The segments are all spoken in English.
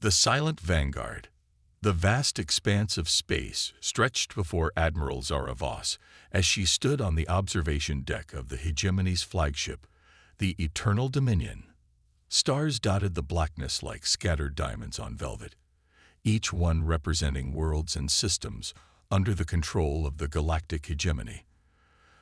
The silent vanguard. The vast expanse of space stretched before Admiral Zara Voss as she stood on the observation deck of the Hegemony's flagship, the Eternal Dominion. Stars dotted the blackness like scattered diamonds on velvet, each one representing worlds and systems under the control of the galactic hegemony.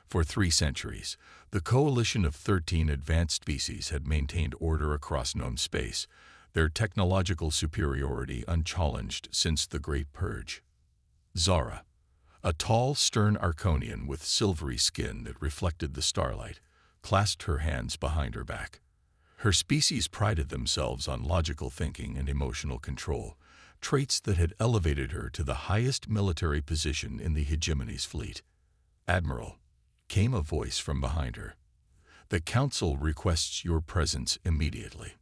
For 3 centuries, the coalition of 13 advanced species had maintained order across known space, their technological superiority unchallenged since the Great Purge. Zara, a tall, stern Arconian with silvery skin that reflected the starlight, clasped her hands behind her back. Her species prided themselves on logical thinking and emotional control, traits that had elevated her to the highest military position in the Hegemony's fleet. "Admiral," came a voice from behind her. "The Council requests your presence immediately."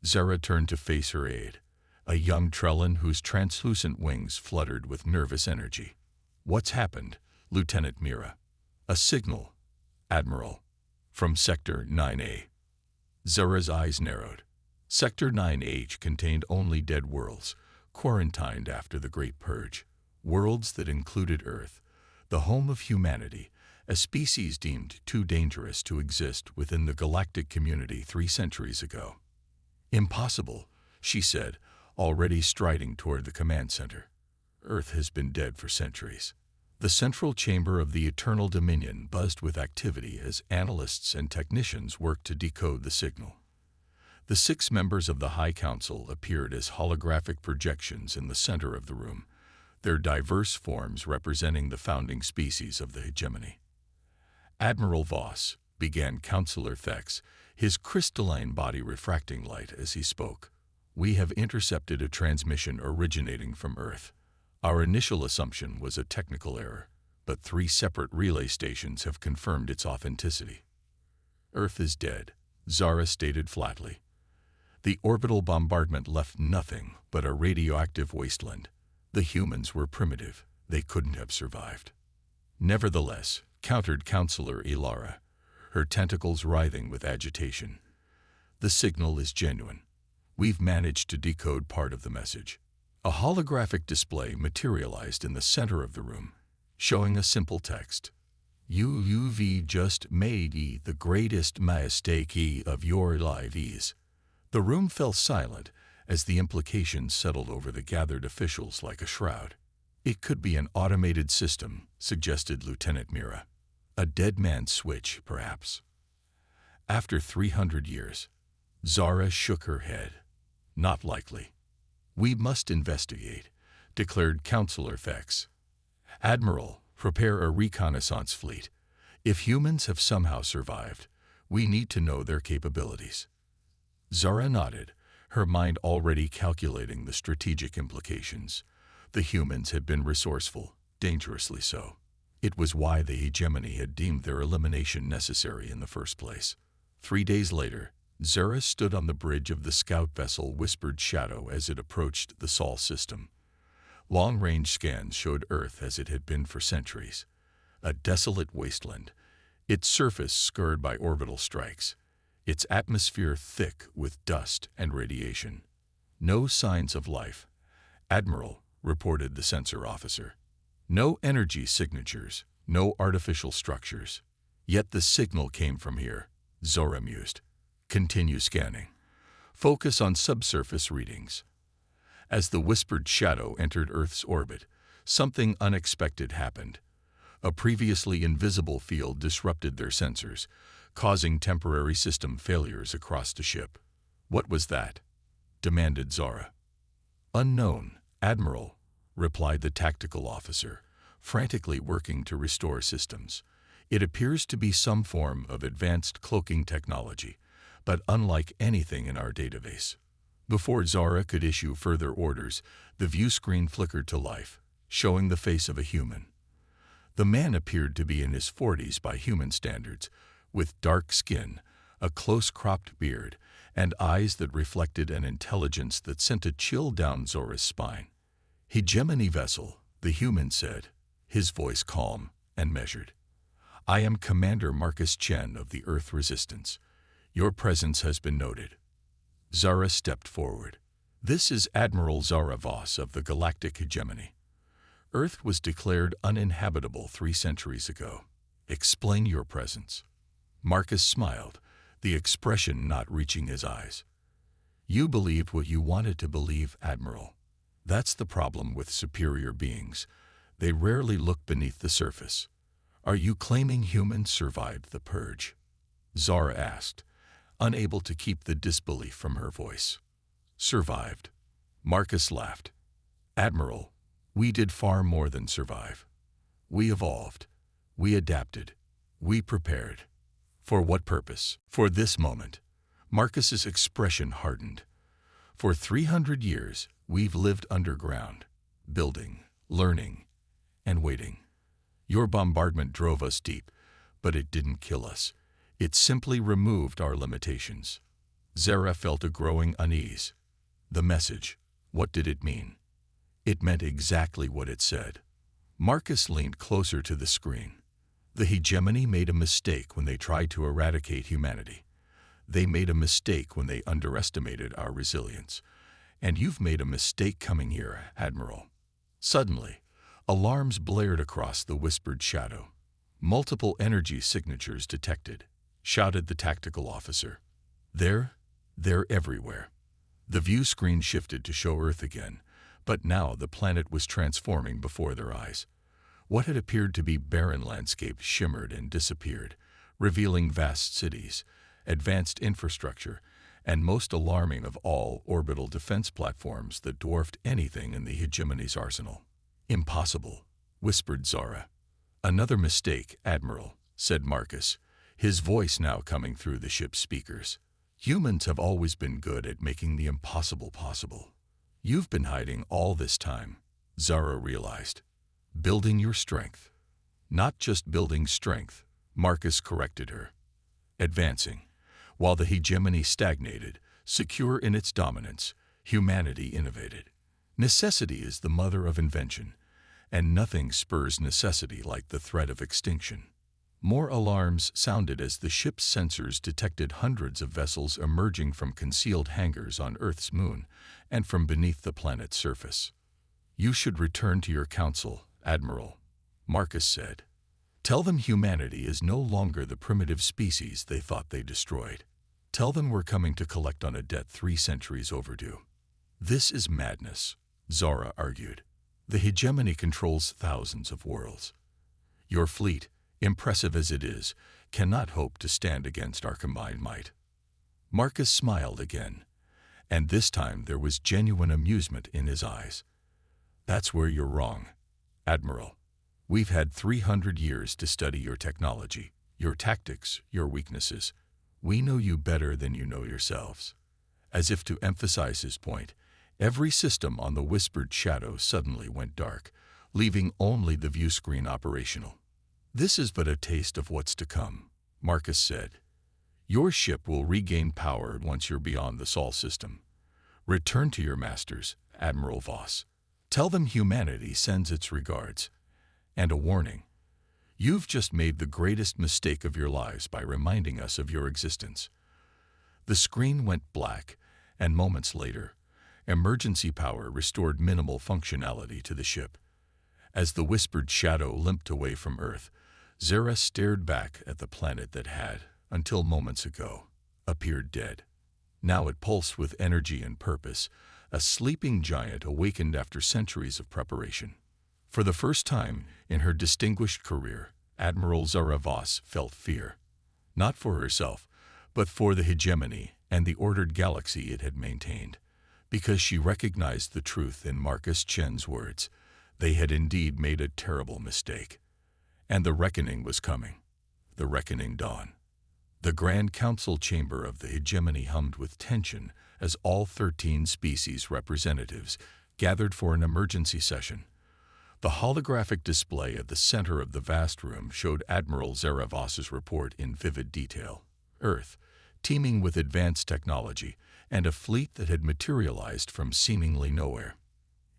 Zara turned to face her aide, a young Trellin whose translucent wings fluttered with nervous energy. "What's happened, Lieutenant Mira?" "A signal, Admiral, from Sector 9A." Zara's eyes narrowed. Sector 9H contained only dead worlds, quarantined after the Great Purge. Worlds that included Earth, the home of humanity, a species deemed too dangerous to exist within the galactic community 3 centuries ago. "Impossible," she said, already striding toward the command center. "Earth has been dead for centuries." The central chamber of the Eternal Dominion buzzed with activity as analysts and technicians worked to decode the signal. The 6 members of the High Council appeared as holographic projections in the center of the room, their diverse forms representing the founding species of the hegemony. "Admiral Voss," began Councillor Thex, his crystalline body refracting light as he spoke, "we have intercepted a transmission originating from Earth. Our initial assumption was a technical error, but 3 separate relay stations have confirmed its authenticity." "Earth is dead," Zara stated flatly. "The orbital bombardment left nothing but a radioactive wasteland. The humans were primitive. They couldn't have survived." "Nevertheless," countered Councillor Ilara, her tentacles writhing with agitation, "the signal is genuine. We've managed to decode part of the message." A holographic display materialized in the center of the room, showing a simple text. "You've just made the greatest mistake of your lives." The room fell silent as the implications settled over the gathered officials like a shroud. "It could be an automated system," suggested Lieutenant Mira. "A dead man's switch, perhaps." "After 300 years, Zara shook her head. "Not likely." "We must investigate," declared Councillor Thex. "Admiral, prepare a reconnaissance fleet. If humans have somehow survived, we need to know their capabilities." Zara nodded, her mind already calculating the strategic implications. The humans had been resourceful, dangerously so. It was why the hegemony had deemed their elimination necessary in the first place. 3 days later, Zara stood on the bridge of the scout vessel Whispered Shadow as it approached the Sol system. Long-range scans showed Earth as it had been for centuries, a desolate wasteland, its surface scarred by orbital strikes, its atmosphere thick with dust and radiation. "No signs of life, Admiral," reported the sensor officer. "No energy signatures, no artificial structures. Yet the signal came from here," Zora mused. "Continue scanning. Focus on subsurface readings." As the Whispered Shadow entered Earth's orbit, something unexpected happened. A previously invisible field disrupted their sensors, causing temporary system failures across the ship. "What was that?" demanded Zara. "Unknown, Admiral," replied the tactical officer, frantically working to restore systems. "It appears to be some form of advanced cloaking technology, but unlike anything in our database." Before Zara could issue further orders, the view screen flickered to life, showing the face of a human. The man appeared to be in his 40s by human standards, with dark skin, a close-cropped beard, and eyes that reflected an intelligence that sent a chill down Zora's spine. "Hegemony vessel," the human said, his voice calm and measured. "I am Commander Marcus Chen of the Earth Resistance. Your presence has been noted." Zara stepped forward. This is Admiral Zara Voss of the Galactic Hegemony. Earth was declared uninhabitable 3 centuries ago. Explain your presence." Marcus smiled, the expression not reaching his eyes. "You believed what you wanted to believe, Admiral. That's the problem with superior beings. They rarely look beneath the surface. Are you claiming humans survived the purge?" Zara asked, unable to keep the disbelief from her voice. "Survived?" Marcus laughed. "Admiral, we did far more than survive. We evolved. We adapted. We prepared. For what purpose? For this moment." Marcus's expression hardened. "For 300 years, we've lived underground, building, learning, and waiting. Your bombardment drove us deep, but it didn't kill us. It simply removed our limitations." Zara felt a growing unease. The message, what did it mean? It meant exactly what it said. Marcus leaned closer to the screen. "The hegemony made a mistake when they tried to eradicate humanity. They made a mistake when they underestimated our resilience. And you've made a mistake coming here, Admiral." Suddenly, alarms blared across the whispered shadow. "Multiple energy signatures detected," shouted the tactical officer. They're everywhere." The view screen shifted to show Earth again, but now the planet was transforming before their eyes. What had appeared to be barren landscapes shimmered and disappeared, revealing vast cities, advanced infrastructure, and most alarming of all, orbital defense platforms that dwarfed anything in the hegemony's arsenal. "Impossible," whispered Zara. "Another mistake, Admiral," said Marcus, his voice now coming through the ship's speakers. "Humans have always been good at making the impossible possible. You've been hiding all this time," Zara realized. "Building your strength." "Not just building strength," Marcus corrected her. "Advancing." While the hegemony stagnated, secure in its dominance, humanity innovated. Necessity is the mother of invention, and nothing spurs necessity like the threat of extinction. More alarms sounded as the ship's sensors detected hundreds of vessels emerging from concealed hangars on Earth's moon and from beneath the planet's surface. "You should return to your council, Admiral," Marcus said. "Tell them humanity is no longer the primitive species they thought they destroyed. Tell them we're coming to collect on a debt 3 centuries overdue." "This is madness," Zara argued. "The hegemony controls thousands of worlds. Your fleet, impressive as it is, cannot hope to stand against our combined might." Marcus smiled again, and this time there was genuine amusement in his eyes. "That's where you're wrong, Admiral. We've had 300 years to study your technology, your tactics, your weaknesses. We know you better than you know yourselves." As if to emphasize his point, every system on the whispered shadow suddenly went dark, leaving only the view screen operational. "This is but a taste of what's to come," Marcus said. "Your ship will regain power once you're beyond the Sol system. Return to your masters, Admiral Voss. Tell them humanity sends its regards. And a warning. You've just made the greatest mistake of your lives by reminding us of your existence." The screen went black, and moments later, emergency power restored minimal functionality to the ship. As the whispered shadow limped away from Earth, Zara stared back at the planet that had, until moments ago, appeared dead. Now it pulsed with energy and purpose, a sleeping giant awakened after centuries of preparation. For the first time in her distinguished career, Admiral Zara Voss felt fear. Not for herself, but for the hegemony and the ordered galaxy it had maintained. Because she recognized the truth in Marcus Chen's words. They had indeed made a terrible mistake. And the reckoning was coming. The reckoning dawned. The Grand Council chamber of the hegemony hummed with tension as all 13 species representatives gathered for an emergency session. The holographic display at the center of the vast room showed Admiral Zara Voss's report in vivid detail. Earth, teeming with advanced technology, and a fleet that had materialized from seemingly nowhere.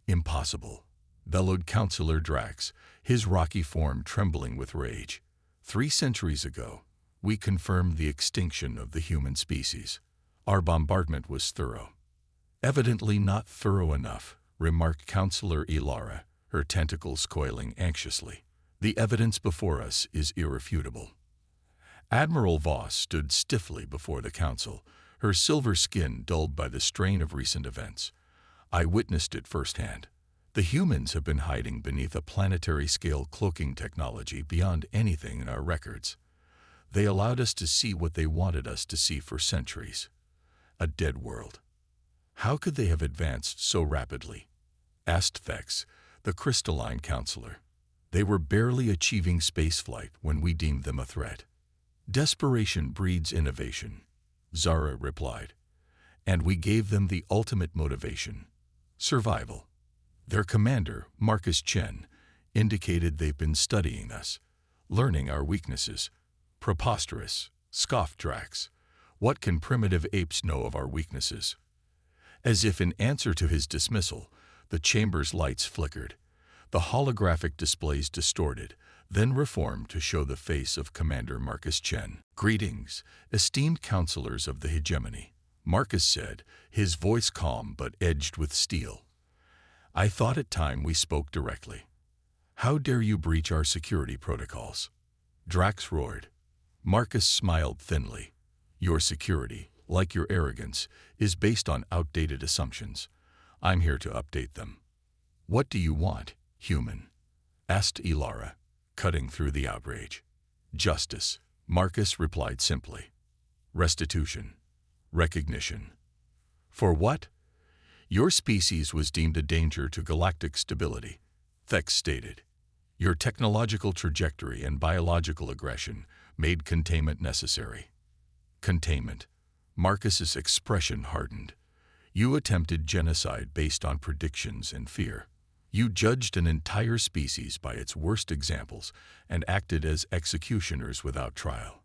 "Impossible," bellowed Counselor Drax, his rocky form trembling with rage. 3 centuries ago, we confirmed the extinction of the human species. Our bombardment was thorough. Evidently not thorough enough, remarked Counselor Ilara, her tentacles coiling anxiously. The evidence before us is irrefutable. Admiral Voss stood stiffly before the council, her silver skin dulled by the strain of recent events. I witnessed it firsthand. The humans have been hiding beneath a planetary-scale cloaking technology beyond anything in our records. They allowed us to see what they wanted us to see for centuries. A dead world. How could they have advanced so rapidly? Asked Thex, the crystalline counselor. They were barely achieving spaceflight when we deemed them a threat. Desperation breeds innovation, Zara replied. And we gave them the ultimate motivation: survival. Their commander, Marcus Chen, indicated they've been studying us, learning our weaknesses. Preposterous, scoffed Drax. What can primitive apes know of our weaknesses? As if in answer to his dismissal, the chamber's lights flickered. The holographic displays distorted, then reformed to show the face of Commander Marcus Chen. "Greetings, esteemed counselors of the hegemony," Marcus said, his voice calm but edged with steel. "I thought it time we spoke directly. How dare you breach our security protocols?" Drax roared. Marcus smiled thinly. "Your security, like your arrogance, is based on outdated assumptions. I'm here to update them." "What do you want, human?" asked Ilara, cutting through the outrage. "Justice," Marcus replied simply. "Restitution. Recognition." "For what?" "Your species was deemed a danger to galactic stability," Thex stated. "Your technological trajectory and biological aggression made containment necessary." "Containment." Marcus's expression hardened. "You attempted genocide based on predictions and fear. You judged an entire species by its worst examples and acted as executioners without trial."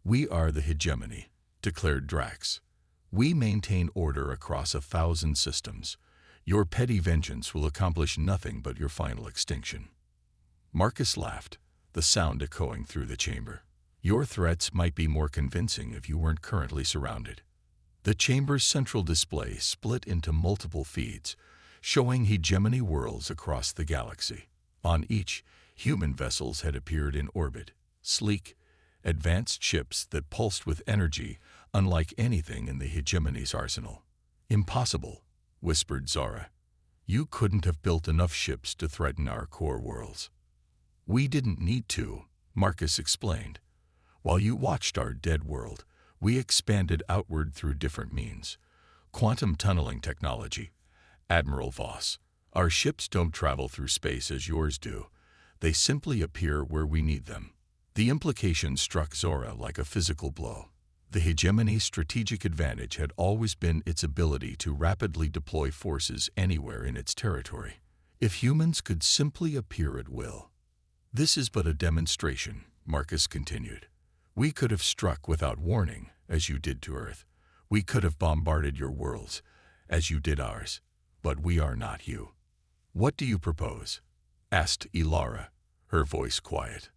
"We are the hegemony," declared Drax. "We maintain order across 1,000 systems. Your petty vengeance will accomplish nothing but your final extinction." Marcus laughed, the sound echoing through the chamber. "Your threats might be more convincing if you weren't currently surrounded." The chamber's central display split into multiple feeds, showing hegemony worlds across the galaxy. On each, human vessels had appeared in orbit, sleek, advanced ships that pulsed with energy unlike anything in the hegemony's arsenal. "Impossible," whispered Zara. "You couldn't have built enough ships to threaten our core worlds." "We didn't need to," Marcus explained. "While you watched our dead world, we expanded outward through different means. Quantum tunneling technology, Admiral Voss. Our ships don't travel through space as yours do. They simply appear where we need them." The implication struck Zora like a physical blow. The hegemony's strategic advantage had always been its ability to rapidly deploy forces anywhere in its territory. If humans could simply appear at will. "This is but a demonstration," Marcus continued. "We could have struck without warning, as you did to Earth. We could have bombarded your worlds, as you did ours. But we are not you." "What do you propose?" asked Ilara, her voice quiet.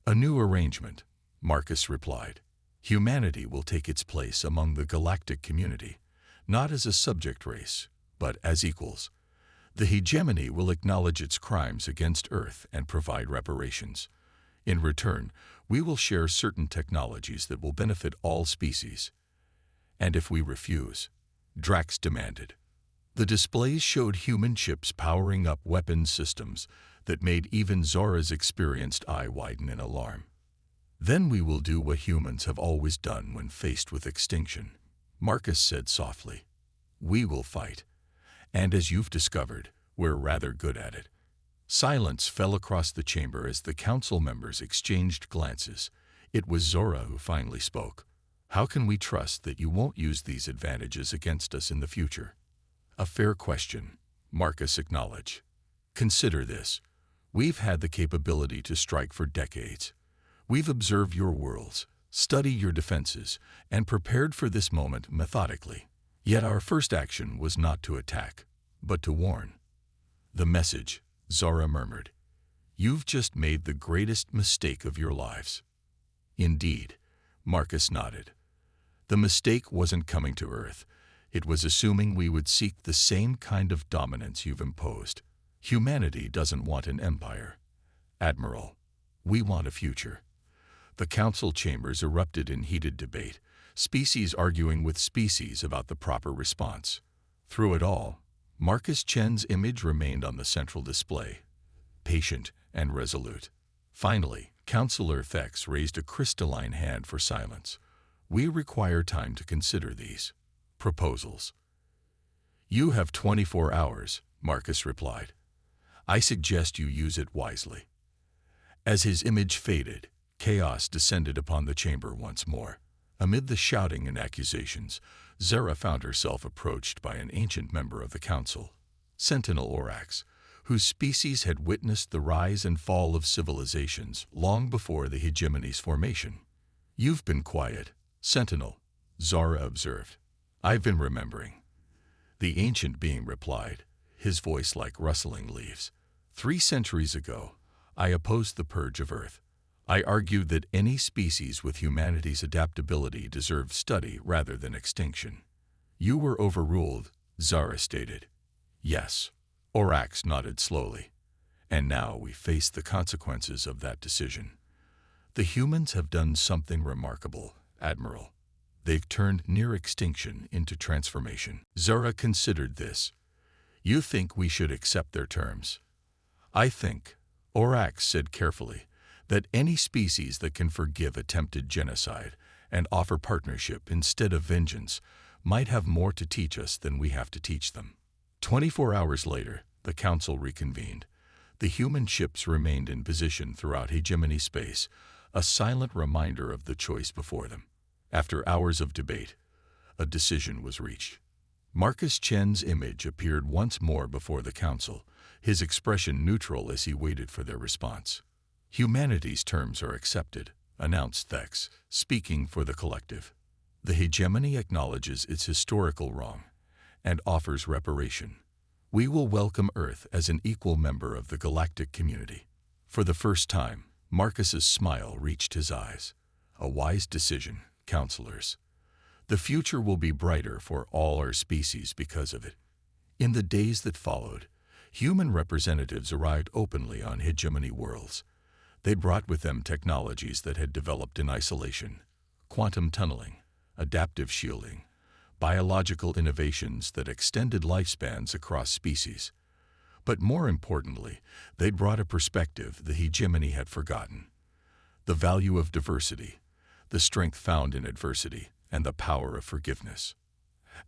"A new arrangement," Marcus replied. "Humanity will take its place among the galactic community, not as a subject race, but as equals. The hegemony will acknowledge its crimes against Earth and provide reparations. In return, we will share certain technologies that will benefit all species." "And if we refuse?" Drax demanded. The displays showed human ships powering up weapons systems that made even Zora's experienced eye widen in alarm. "Then we will do what humans have always done when faced with extinction," Marcus said softly. "We will fight. And as you've discovered, we're rather good at it." Silence fell across the chamber as the council members exchanged glances. It was Zora who finally spoke. "How can we trust that you won't use these advantages against us in the future?" "A fair question," Marcus acknowledged. "Consider this. We've had the capability to strike for decades. We've observed your worlds, studied your defenses, and prepared for this moment methodically. Yet our first action was not to attack, but to warn." "The message," Zora murmured. "You've just made the greatest mistake of your lives." "Indeed," Marcus nodded. "The mistake wasn't coming to Earth. It was assuming we would seek the same kind of dominance you've imposed. Humanity doesn't want an empire, Admiral. We want a future. The council chambers erupted in heated debate, species arguing with species about the proper response. Through it all, Marcus Chen's image remained on the central display, patient and resolute. Finally, Councillor Thex raised a crystalline hand for silence. We require time to consider these proposals. You have 24 hours, Marcus replied. I suggest you use it wisely. As his image faded, chaos descended upon the chamber once more. Amid the shouting and accusations, Zara found herself approached by an ancient member of the council, Sentinel Orax, whose species had witnessed the rise and fall of civilizations long before the hegemony's formation. You've been quiet, Sentinel, Zara observed. I've been remembering. The ancient being replied, his voice like rustling leaves. 3 centuries ago, I opposed the purge of Earth. I argued that any species with humanity's adaptability deserved study rather than extinction. You were overruled, Zara stated. Yes, Orax nodded slowly. And now we face the consequences of that decision. The humans have done something remarkable, Admiral. They've turned near extinction into transformation. Zara considered this. You think we should accept their terms? I think, Orax said carefully, that any species that can forgive attempted genocide and offer partnership instead of vengeance might have more to teach us than we have to teach them. 24 hours later, the council reconvened. The human ships remained in position throughout hegemony space, a silent reminder of the choice before them. After hours of debate, a decision was reached. Marcus Chen's image appeared once more before the council, his expression neutral as he waited for their response. Humanity's terms are accepted, announced Thex, speaking for the collective. The hegemony acknowledges its historical wrong and offers reparation. We will welcome Earth as an equal member of the galactic community. For the first time, Marcus's smile reached his eyes. A wise decision, counselors. The future will be brighter for all our species because of it. In the days that followed, human representatives arrived openly on hegemony worlds. They brought with them technologies that had developed in isolation, quantum tunneling, adaptive shielding, biological innovations that extended lifespans across species. But more importantly, they brought a perspective the hegemony had forgotten. The value of diversity, the strength found in adversity, and the power of forgiveness.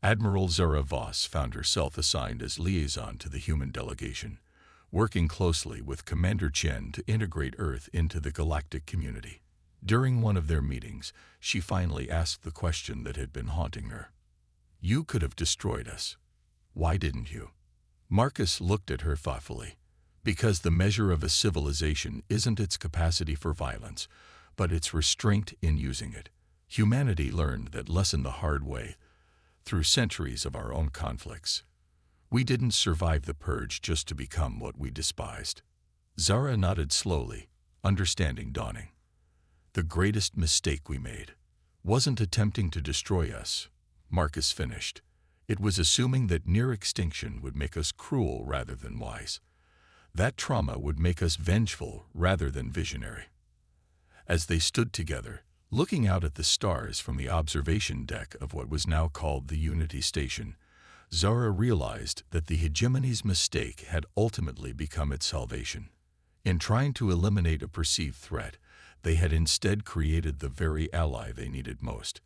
Admiral Zara Voss found herself assigned as liaison to the human delegation, working closely with Commander Chen to integrate Earth into the galactic community. During one of their meetings, she finally asked the question that had been haunting her. You could have destroyed us. Why didn't you? Marcus looked at her thoughtfully. Because the measure of a civilization isn't its capacity for violence, but its restraint in using it. Humanity learned that lesson the hard way, through centuries of our own conflicts. We didn't survive the purge just to become what we despised. Zara nodded slowly, understanding dawning. The greatest mistake we made wasn't attempting to destroy us, Marcus finished. It was assuming that near extinction would make us cruel rather than wise. That trauma would make us vengeful rather than visionary. As they stood together, looking out at the stars from the observation deck of what was now called the Unity Station, Zara realized that the hegemony's mistake had ultimately become its salvation. In trying to eliminate a perceived threat, they had instead created the very ally they needed most,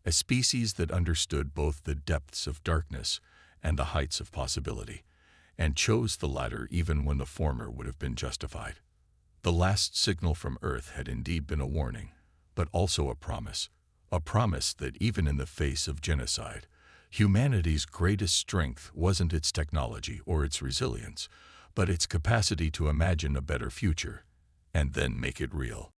a species that understood both the depths of darkness and the heights of possibility, and chose the latter even when the former would have been justified. The last signal from Earth had indeed been a warning, but also a promise that even in the face of genocide, humanity's greatest strength wasn't its technology or its resilience, but its capacity to imagine a better future, and then make it real.